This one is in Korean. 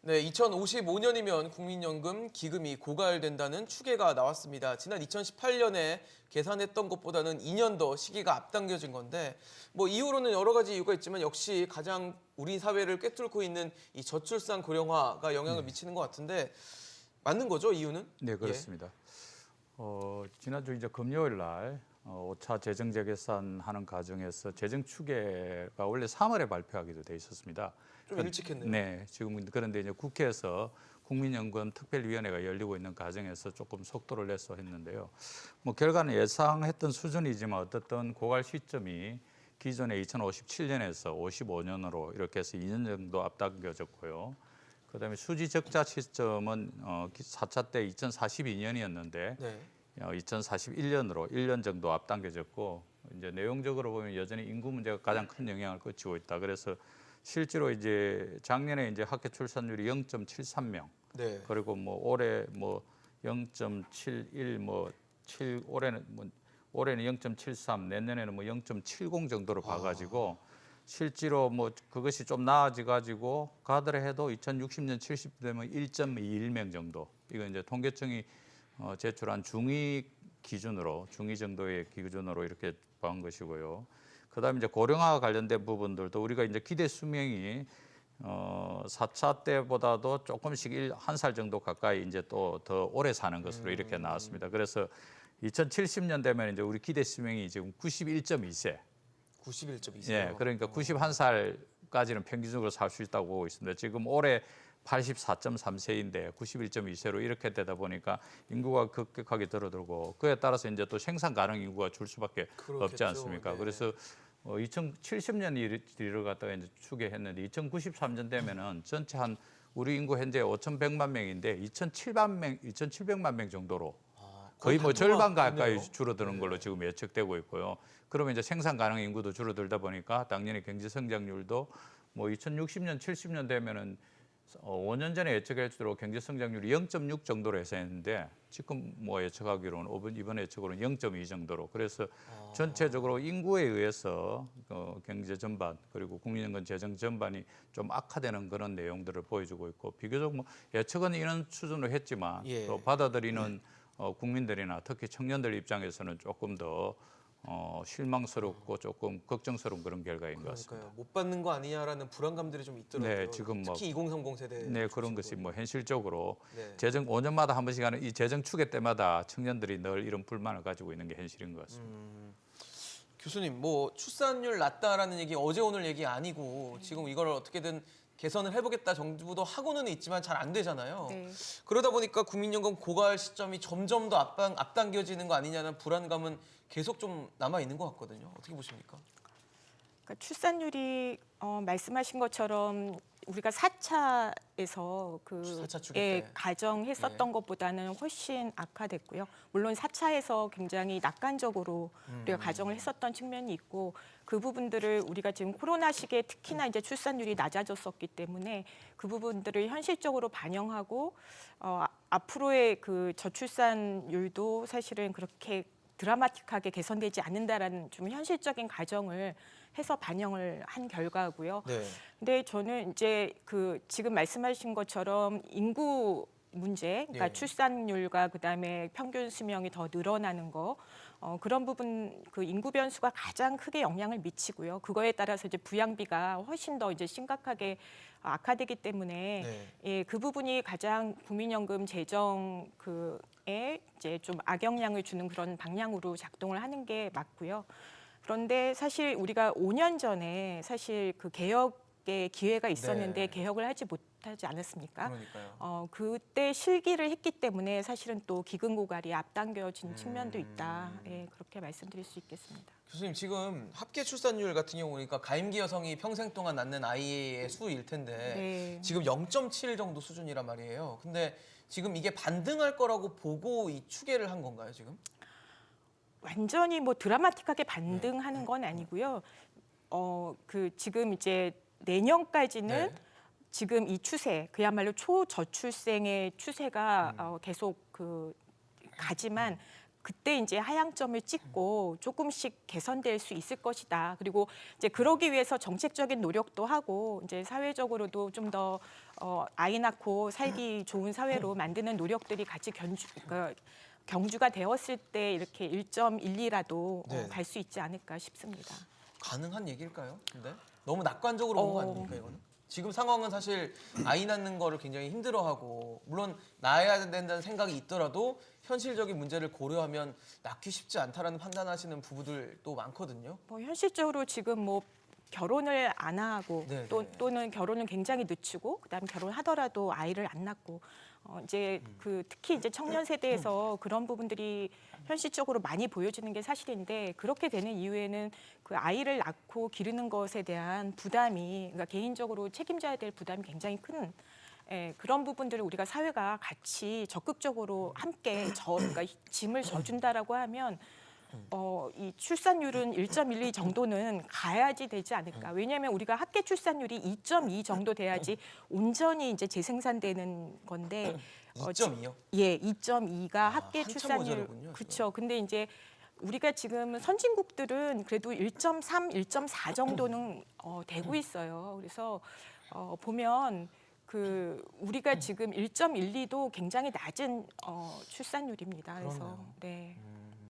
네, 2055년이면 국민연금 기금이 고갈된다는 추계가 나왔습니다. 지난 2018년에 계산했던 것보다는 2년 더 시기가 앞당겨진 건데 뭐 이유로는 여러 가지 이유가 있지만 역시 가장 우리 사회를 꿰뚫고 있는 이 저출산 고령화가 영향을 미치는 것 같은데 맞는 거죠, 이유는? 네, 그렇습니다. 지난주 이제 금요일 날 5차 재정 재결산하는 과정에서 재정 추계가 원래 3월에 발표하기로 돼 있었습니다. 좀 일찍 했네요. 네, 지금 그런데 이제 국회에서 국민연금 특별위원회가 열리고 있는 과정에서 조금 속도를 내서 했는데요. 뭐 결과는 예상했던 수준이지만 어떻든 고갈 시점이 기존의 2057년에서 55년으로 이렇게 해서 2년 정도 앞당겨졌고요. 그다음에 수지 적자 시점은 4차 때 2042년이었는데 네. 2041년으로 1년 정도 앞당겨졌고 이제 내용적으로 보면 여전히 인구 문제가 가장 큰 영향을 끼치고 있다. 그래서 실제로 이제 작년에 이제 학교 출산율이 0.73명, 네. 그리고 뭐 올해 뭐 0.71, 올해는 0.73, 내년에는 뭐 0.70 정도로 봐가지고 실제로 뭐 그것이 좀 나아져가지고 가더라도 2060년 70 되면 1.21명 정도. 이거 이제 통계청이 제출한 중위 정도의 기준으로 이렇게 봐온 것이고요. 그다음에 이제 고령화와 관련된 부분들도 우리가 이제 기대 수명이 4차 때보다도 조금씩 1살 정도 가까이 이제 또 더 오래 사는 것으로 이렇게 나왔습니다. 그래서 2070년 되면 이제 우리 기대 수명이 지금 91.2세. 91.2세. 예, 그러니까 91살까지는 평균적으로 살 수 있다고 보고 있습니다. 지금 올해 84.3세인데 91.2세로 이렇게 되다 보니까 인구가 급격하게 줄어들고 그에 따라서 이제 또 생산 가능 인구가 줄 수밖에 그렇겠죠. 없지 않습니까? 네. 그래서 2070년 이를 갖다가 이제 추계했는데 2093년 되면은 전체 한 우리 인구 현재 5,100만 명인데 2,700만 명 정도로 거의 뭐 절반 가까이 됐네요. 줄어드는 걸로 지금 예측되고 있고요. 그러면 이제 생산 가능 인구도 줄어들다 보니까 당연히 경제 성장률도 뭐 2060년, 70년 되면은 5년 전에 예측할수록 경제 성장률이 0.6 정도로 예상했는데 지금 뭐 예측하기로는 이번 예측으로는 0.2 정도로. 그래서 전체적으로 인구에 의해서 경제 전반 그리고 국민연금 재정 전반이 좀 악화되는 그런 내용들을 보여주고 있고 비교적 뭐 예측은 이런 수준으로 했지만 예. 또 받아들이는 국민들이나 특히 청년들 입장에서는 조금 더 실망스럽고 조금 걱정스러운 그런 결과인 것 같습니다. 그러니까요. 못 받는 거 아니냐라는 불안감들이 좀 있더라고요. 네, 지금 뭐 특히 2030 세대. 네, 그런 것이 뭐 현실적으로 네. 재정 5년마다 한 번씩 하는 이 재정 추계 때마다 청년들이 늘 이런 불만을 가지고 있는 게 현실인 것 같습니다. 교수님, 뭐 출산율 낮다라는 얘기 어제 오늘 얘기 아니고 지금 이걸 어떻게든 개선을 해보겠다 정부도 하고는 있지만 잘 안 되잖아요. 네. 그러다 보니까 국민연금 고갈 시점이 점점 더 앞당겨지는 거 아니냐는 불안감은 계속 좀 남아 있는 것 같거든요. 어떻게 보십니까? 그러니까 출산율이 말씀하신 것처럼 우리가 4차에서 4차 추계 때. 가정했었던 네. 것보다는 훨씬 악화됐고요. 물론 4차에서 굉장히 낙관적으로 우리가 가정을 했었던 측면이 있고 그 부분들을 우리가 지금 코로나 시기에 특히나 이제 출산율이 낮아졌었기 때문에 그 부분들을 현실적으로 반영하고 앞으로의 그 저출산율도 사실은 그렇게 드라마틱하게 개선되지 않는다라는 좀 현실적인 가정을 해서 반영을 한 결과고요. 네. 근데 저는 이제 그 지금 말씀하신 것처럼 인구 문제, 그러니까 예. 출산율과 그다음에 평균 수명이 더 늘어나는 거 그런 부분 그 인구 변수가 가장 크게 영향을 미치고요. 그거에 따라서 이제 부양비가 훨씬 더 이제 심각하게 악화되기 때문에 네. 예, 그 부분이 가장 국민연금 재정 그에 이제 좀 악영향을 주는 그런 방향으로 작동을 하는 게 맞고요. 그런데 사실 우리가 5년 전에 사실 그 개혁의 기회가 있었는데 네. 개혁을 하지 못하지 않았습니까? 그러니까요. 그때 실기를 했기 때문에 사실은 또 기금 고갈이 앞당겨진 측면도 있다. 예, 그렇게 말씀드릴 수 있겠습니다. 교수님, 지금 합계 출산율 같은 경우 보니까 가임기 여성이 평생 동안 낳는 아이의 수일 텐데 네. 지금 0.7 정도 수준이란 말이에요. 근데 지금 이게 반등할 거라고 보고 이 추계를 한 건가요, 지금? 완전히 뭐 드라마틱하게 반등하는 건 아니고요. 그 지금 이제 내년까지는 네. 지금 이 추세, 그야말로 초저출생의 추세가 계속 그 가지만 그때 이제 하향점을 찍고 조금씩 개선될 수 있을 것이다. 그리고 이제 그러기 위해서 정책적인 노력도 하고 이제 사회적으로도 좀 더 아이 낳고 살기 좋은 사회로 만드는 노력들이 같이 경주가 되었을 때 이렇게 1.12라도 네. 갈 수 있지 않을까 싶습니다. 가능한 얘기일까요? 근데 너무 낙관적으로 온 거 아닙니까 이거는? 지금 상황은 사실 아이 낳는 거를 굉장히 힘들어하고 물론 낳아야 된다는 생각이 있더라도 현실적인 문제를 고려하면 낳기 쉽지 않다라는 판단하시는 부부들도 많거든요. 뭐 현실적으로 지금 뭐 결혼을 안 하고 네, 또는 결혼을 굉장히 늦추고 그다음에 결혼하더라도 아이를 안 낳고 이제 그 특히 이제 청년 세대에서 그런 부분들이 현실적으로 많이 보여지는 게 사실인데 그렇게 되는 이유에는 그 아이를 낳고 기르는 것에 대한 부담이 그러니까 개인적으로 책임져야 될 부담이 굉장히 큰 그런 부분들을 우리가 사회가 같이 적극적으로 함께 그러니까 짐을 져준다라고 하면 이 출산율은 1.12 정도는 가야지 되지 않을까. 왜냐하면 우리가 학계 출산율이 2.2 정도 돼야지 온전히 이제 재생산되는 건데 2.2요? 예, 2.2가 학계 한참 출산율 모자라군요, 그렇죠. 근데 이제 우리가 지금 선진국들은 그래도 1.3, 1.4 정도는 되고 있어요. 그래서 보면 그 우리가 지금 1.12도 굉장히 낮은 출산율입니다. 그래서 그러네요. 네.